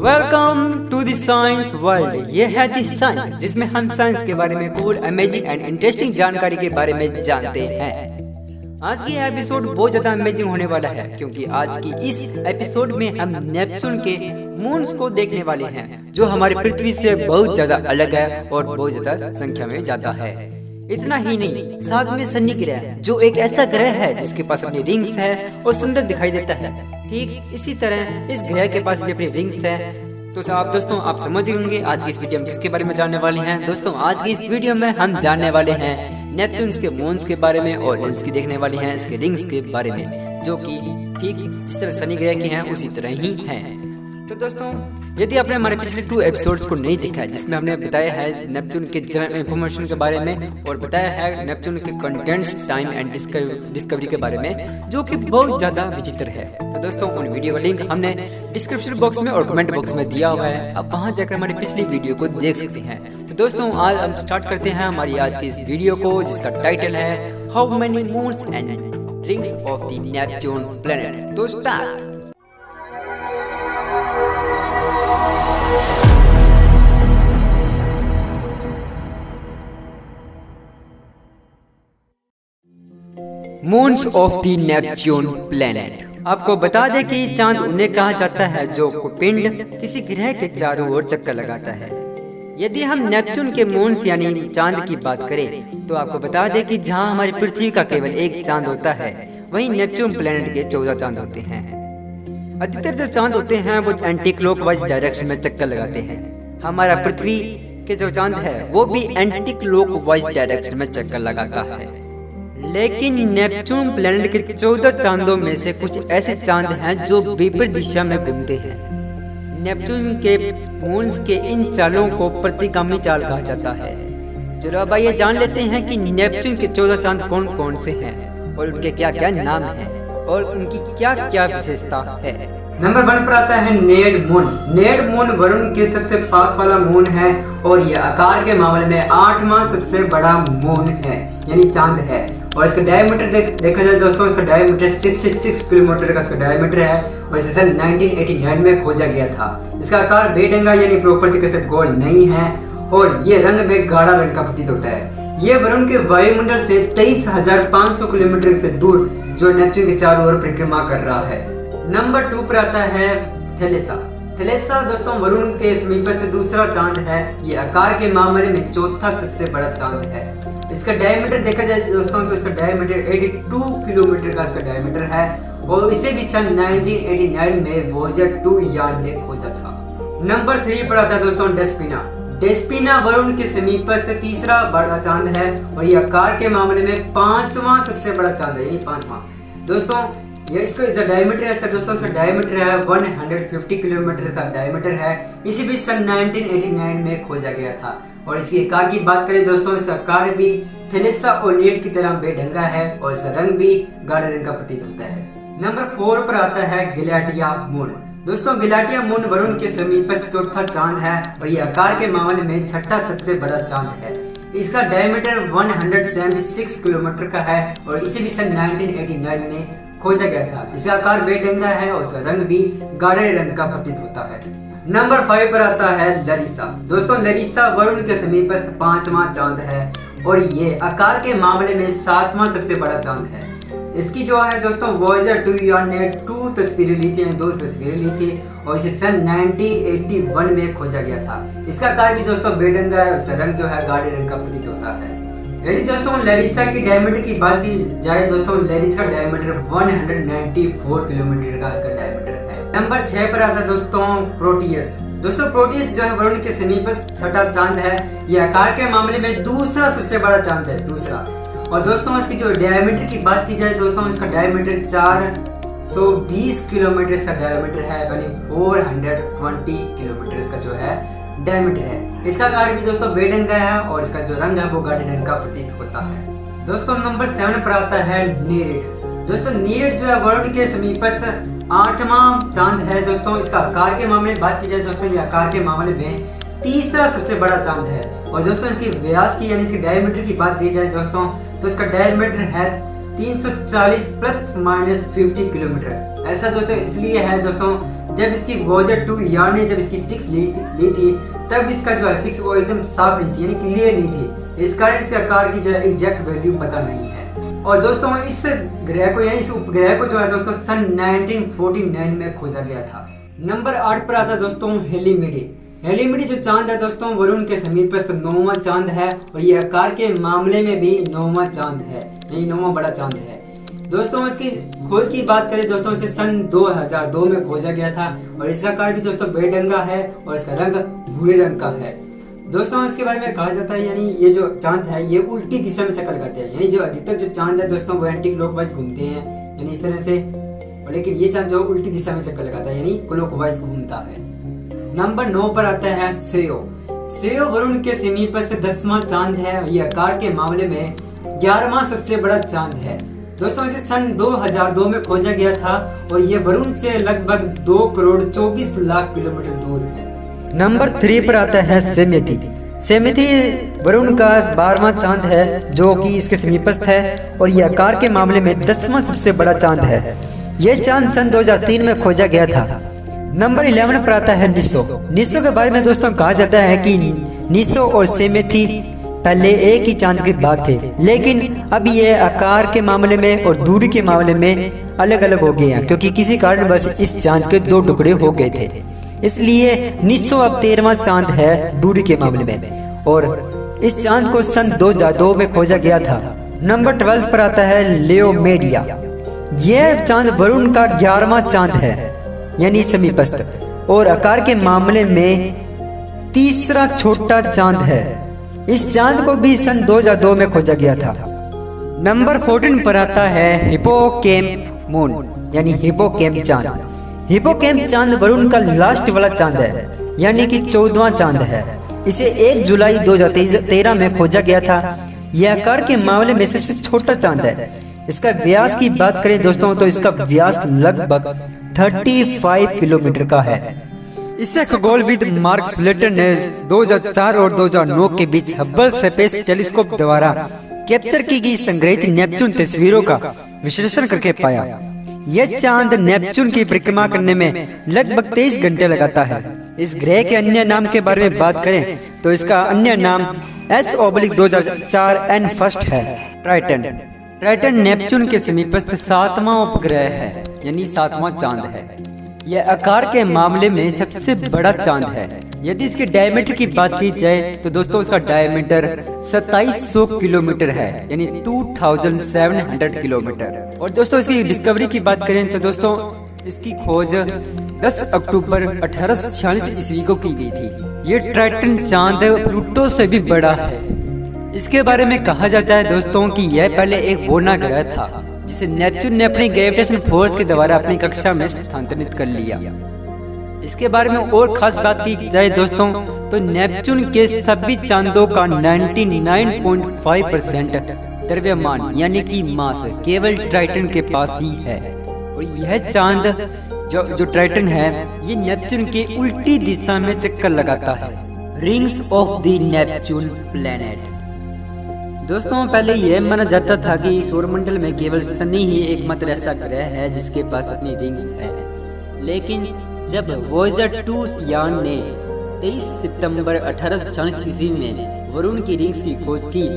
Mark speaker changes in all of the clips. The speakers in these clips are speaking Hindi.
Speaker 1: Welcome to the science world. ये है द साइंस, जिसमें हम साइंस के बारे में कूल, अमेजिंग एंड इंटरेस्टिंग जानकारी के बारे में जानते हैं। आज की एपिसोड बहुत ज्यादा अमेजिंग होने वाला है, क्योंकि आज की इस एपिसोड में हम नेपच्यून के मून्स को देखने वाले हैं, जो हमारी पृथ्वी से बहुत ज्यादा अलग है और बहुत ज्यादा संख्या में जाता है। इतना ही नहीं, साथ में शनि ग्रह, जो एक ऐसा ग्रह है जिसके पास अपनी रिंग्स है और सुंदर दिखाई देता है। ठीक इसी तरह इस ग्रह के पास भी अपनी रिंग्स है। तो दोस्तों आप समझ गए होंगे आज की इस वीडियो में किसके बारे में जानने वाले हैं। दोस्तों आज की इस वीडियो में हम जानने वाले हैं नेपच्यून के मून्स के बारे में और उसकी देखने वाले हैं इसके रिंग्स के बारे में, जो कि ठीक जिस तरह शनि ग्रह के हैं उसी तरह ही हैं। तो दोस्तों यदि आपने हमारे पिछले 2 एपिसोड्स को नहीं देखा है, जिसमें हमने बताया है नेपच्यून के जनरल इंफॉर्मेशन के बारे में और बताया है नेपच्यून के कंटेंट्स, टाइम एंड डिस्कवरी के बारे में, जो कि बहुत ज्यादा विचित्र है। तो दोस्तों उन वीडियो का लिंक हमने डिस्क्रिप्शन बॉक्स में और कमेंट बॉक्स में दिया हुआ है, आप वहां जाकर हमारी पिछली वीडियो को देख सकते हैं। तो दोस्तों आज हम स्टार्ट करते हैं हमारी आज की इस वीडियो को, जिसका टाइटल है how many moons and rings of the Neptune planet. तो start. Moons of the Neptune planet. आपको बता दें कि चांद उन्हें कहा जाता है जो पिंड किसी ग्रह के चारों ओर चक्कर लगाता है। यदि हम नेपच्यून के मून्स यानी चांद की बात करें, तो आपको बता दें कि जहां हमारी पृथ्वी का केवल एक चांद होता है, वहीं नेपच्यून प्लैनेट के 14 चांद होते हैं। अधिकतर जो चांद होते हैं वो एंटी क्लॉकवाइज डायरेक्शन में चक्कर लगाते हैं। हमारा पृथ्वी के जो चांद है वो भी एंटी क्लॉकवाइज डायरेक्शन में चक्कर लगाता है। लेकिन नेपच्यून प्लैनेट के 14 चांदों में से कुछ ऐसे चांद हैं जो विपरीत दिशा में घूमते हैं। नेपच्यून के मून्स के इन चालों को प्रतिगामी चाल कहा जाता है। चलो अब आइए जान लेते हैं कि नेपच्यून के 14 चांद कौन कौन से हैं और उनके क्या क्या नाम हैं और उनकी क्या क्या विशेषता है। नंबर 1 पर आता है नेड मून। नेड मून वरुण के सबसे पास वाला मून है और यह आकार के मामले में 8वां सबसे बड़ा मून है, यानी चांद है। और इसका डायमीटर देखा जाए दोस्तों, इसका डायमीटर 66 किलोमीटर का इसका डायमीटर है और इसे सन 1989 में खोजा गया था। इसका आकार बेढंगा यानी प्रॉपर तरीके से गोल नहीं है और ये रंग में गाढ़ा रंग का प्रतीत होता है। ये वरुण के वायुमंडल से 23,500 किलोमीटर से दूर जो नेपच्यून के चारों ओर परिक्रमा कर रहा है। नंबर 2 पर आता है थेलेसा। थेलेसा दोस्तों वरुण के समीपस्थ दूसरा चांद है। ये आकार के मामले में 4था सबसे बड़ा चांद है। इसका डायमीटर देखा जाए दोस्तों तो इसका डायमीटर 82 किलोमीटर का इसका डायमीटर है और इसे भी सन 1989 में वोयेजर 2 यान ने खोजा था। नंबर 3 पर आता है दोस्तों डेस्पिना। डेस्पिना वरुण के समीपस्थ तीसरा बड़ा चांद है और ये आकार के मामले में 5वां सबसे बड़ा चांद है, यानी 5वां। दोस्तों ये इसका जो डायमीटर है इसका दोस्तों इसका डायमीटर है 150 किलोमीटर का डायमीटर है। इसे भी सन 1989 में खोजा गया था। और इसके आकार की बात करें दोस्तों, इसका आकार भी थेलेसा और नेट की तरह बेढंगा है और इसका रंग भी गाढ़े रंग का प्रतीत होता है। नंबर 4 पर आता है गिलाटिया मून। दोस्तों गिलाटिया मून वरुण के समीपस्थ 4था चांद है और ये आकार के मामले में 6ठा सबसे बड़ा चांद है। इसका डायमीटर 176 किलोमीटर का है और इसे भी सन 1989 में खोजा गया था। इसका आकार बेढंगा है और इसका रंग भी गाढ़े रंग का प्रतीत होता है। नंबर 5 पर आता है लरीसा। दोस्तों लरीसा वरुण के समीपस्थ 5वां चांद है और ये आकार के मामले में 7वां सबसे बड़ा चांद है। इसकी जो है दोस्तों वोयेजर 2 यान ने 2 तस्वीरें ली थी, 2 तस्वीरें ली थी और इसे सन 1981 में खोजा गया था। इसका आकार भी दोस्तों बेढंगा है, उसका रंग जो है गाढ़े रंग का प्रतीत होता है। यदि दोस्तों लरीसा की डायमीटर की बात की जाए दोस्तों, लरीसा का डायमीटर 194 किलोमीटर का इसका डायमीटर है। नंबर 6 पर आता है दोस्तों प्रोटियस। दोस्तों प्रोटियस जो है वरुण के समीपस्थ 6ठा चांद है। ये आकार के मामले में दूसरा सबसे बड़ा चांद है, दूसरा। और दोस्तों इसकी जो डायमीटर की बात की जाए दोस्तों, इसका डायमीटर 420 किलोमीटर इसका डायमीटर है, यानी 420 किलोमीटर इसका जो है डायमीटर है। इसका आकार भी दोस्तों बेढंगा है और इसका जो रंग है वो गाढ़े रंग का प्रतीत होता है। दोस्तों नंबर 7 पर आता है नीरिड। दोस्तों नीरिड जो है वरुण के समीपस्थ 8वां चांद है। दोस्तों इसका आकार के मामले में बात की जाए दोस्तों, ये आकार के मामले में तीसरा सबसे बड़ा चांद है। और दोस्तों इसकी व्यास की यानी इसकी डायमीटर की बात की जाए दोस्तों, तो इसका डायमीटर है 340 ± 50 किलोमीटर। ऐसा दोस्तों इसलिए है दोस्तों जब इसकी वॉयेजर 2 यान ने जब इसकी पिक्स ली थी तब इसका जो है पिक्स वो एकदम साफ नहीं थी, यानी क्लियर नहीं थी। इस कारण इसके आकार की जो है एग्जैक्ट वैल्यू पता नहीं है। और दोस्तों इस ग्रह को यानी इस उपग्रह को जो है दोस्तों सन 1949 में खोजा गया था। नंबर 8 पर आता है दोस्तों हेलीमिडी। हेलीमिडी जो चांद है दोस्तों वरुण के समीपस्थ 9वां चांद है और ये आकार के मामले में भी 9वां चांद है, यानी 9वां बड़ा चांद है। दोस्तों इसकी खोज की बात करें दोस्तों इसे सन 2002 में खोजा गया था और इसका आकार भी दोस्तों बेढंगा है और इसका रंग भूरे रंग का है। दोस्तों इसके बारे में कहा जाता है यानी ये जो चांद है ये उल्टी दिशा में चक्कर लगाते हैं, यानी जो अधिकतर जो चांद है दोस्तों वो एंटी क्लॉकवाइज घूमते हैं, यानी इस तरह से, लेकिन ये चांद जो उल्टी दिशा में चक्कर लगाता है यानी क्लॉकवाइज घूमता है। नंबर 9 पर आता है सेयो। सेयो वरुण के समीपस्थ 10वां चांद है और ये आकार के मामले में 11वां सबसे बड़ा चांद है। दोस्तों इसे सन 2002 में खोजा गया था और ये वरुण से लगभग 2 करोड़ 24 लाख किलोमीटर दूर है। नंबर 3 पर आता है सेमेथी। सेमेथी वरुण का 12वां चांद है जो कि इसके समीपस्थ है और ये आकार के मामले में 10वां सबसे बड़ा चांद है। यह चांद सन 2003 में खोजा गया था। नंबर 11 पर आता है निसो। निसो के बारे में दोस्तों कहा जाता है कि निसो और सेमेथी पहले एक ही चांद के भाग थे, लेकिन अब ये आकार के मामले में और दूरी के मामले में अलग अलग हो गए हैं क्योंकि किसी कारण बस इस चांद के 2 टुकड़े हो गए थे। इसलिए निसो अब 13वां चांद है दूरी के मामले में और इस चांद को सन 2002 में खोजा गया था। नंबर 12 पर आता है लियोमेडिया। यह चांद वरुण का 11वां चांद है यानी समीपस्थ और आकार के मामले में 3रा छोटा चांद है। इस चांद को भी सन 2002 में खोजा गया था। नंबर 14 पर आता है हिप्पोकैम्प मून यानी हिप्पोकैम्प चांद। हिप्पोकैम्प चांद वरुण का लास्ट वाला चांद है यानी कि 14वां चांद है। इसे 1 जुलाई 2013 में खोजा गया था। यह आकार के मामले में सबसे छोटा चांद है। इसका व्यास की बात करें दोस्तों तो इसका व्यास लगभग 35 किलोमीटर का है। इसे खगोलविद मार्क स्लेटर ने 2004 और 2009 के बीच हब्बल स्पेस टेलीस्कोप द्वारा कैप्चर की गई संग्रहित नेपच्यून तस्वीरों का विश्लेषण करके पाया। यह चांद नेपच्यून की परिक्रमा करने में लगभग 23 घंटे लगाता है। इस ग्रह के अन्य नाम के बारे में बात करें तो इसका अन्य नाम S/2004 N1 है, ट्राइटन। ट्राइटन नेपच्यून के समीपस्थ 7वां उपग्रह है यानी 7वां चांद है। यह आकार के मामले में सबसे बड़ा चांद है। यदि इसके डायमीटर की बात की जाए तो दोस्तों उसका डायमीटर 2700 किलोमीटर है यानी 2700 किलोमीटर। और दोस्तों इसकी डिस्कवरी की बात करें तो दोस्तों इसकी खोज 10 अक्टूबर 1846 ईस्वी को की गई थी। ये ट्राइटन चांद प्लूटो से भी बड़ा है। इसके बारे में कहा जाता है दोस्तों कि यह पहले एक बोना ग्रह था जिसे नेपच्यून ने अपनी ग्रेविटेशन फोर्स के द्वारा अपनी कक्षा में स्थानांतरित कर लिया। इसके बारे में और खास बात की जाए दोस्तों तो नेपच्यून के सभी चांदों का 99.5% द्रव्यमान यानी कि मास केवल ट्राइटन के पास ही है। और यह चांद जो ट्राइटन है ये नेपच्यून के उल्टी दिशा में चक्कर लगाता है। Rings of the Neptune planet. दोस्तों पहले यह माना जाता था कि सौरमंडल में केवल शनि ही एकमात्र ऐसा ग्रह है जिसके पास अपनी रिंग्स है, लेकिन जब वॉयेजर 2 यान ने 23 सितंबर 1846 ईस्वी में वरुण की रिंग्स की खोज की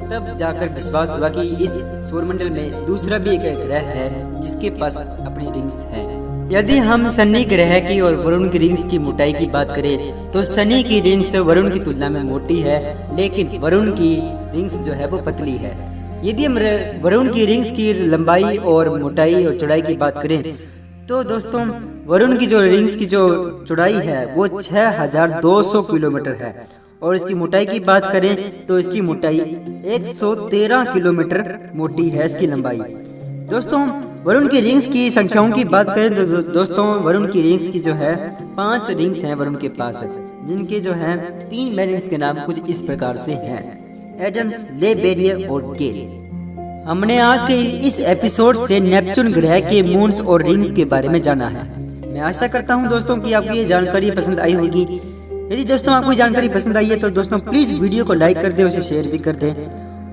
Speaker 1: तब जाकर विश्वास हुआ कि इस सौरमंडल में दूसरा भी एक ग्रह है जिसके पास अपनी रिंग्स है। यदि हम शनि ग्रह की और वरुण की रिंग्स की मोटाई की बात करें तो शनि की रिंग्स वरुण की तुलना में मोटी है, लेकिन वरुण की रिंग्स जो है वो पतली है। यदि हम वरुण की रिंग्स की लंबाई और मोटाई और चौड़ाई की बात करें तो दोस्तों वरुण की जो रिंग्स की जो चौड़ाई है वो 6200 किलोमीटर है और इसकी मोटाई की बात करें तो इसकी मोटाई 113 किलोमीटर मोटी है इसकी लंबाई। दोस्तों वरुण की रिंग्स की संख्याओं की बात करें तो दोस्तों वरुण की रिंग्स की जो है 5 रिंग्स हैं वरुण के पास, जिनके जो है 3 मेन रिंग्स के नाम कुछ इस प्रकार से हैं, एडम्स, ले बैरियर और केल। हमने आज के इस एपिसोड से नेपच्यून ग्रह के मून्स और रिंग्स के बारे में जाना है। मैं आशा करता हूं दोस्तों कि आपको ये जानकारी पसंद आई होगी। यदि दोस्तों आपको जानकारी पसंद आई है तो दोस्तों प्लीज वीडियो को लाइक कर दे, उसे शेयर भी कर दे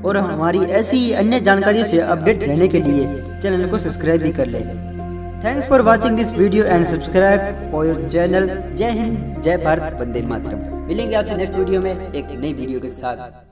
Speaker 1: और हमारी ऐसी अन्य जानकारियों से अपडेट रहने के लिए चैनल को सब्सक्राइब भी कर ले। Thanks for watching this video and subscribe for your channel. जय हिंद, जय भारत, वंदे मातरम। मिलेंगे आपसे नेक्स्ट वीडियो में एक नई वीडियो के साथ।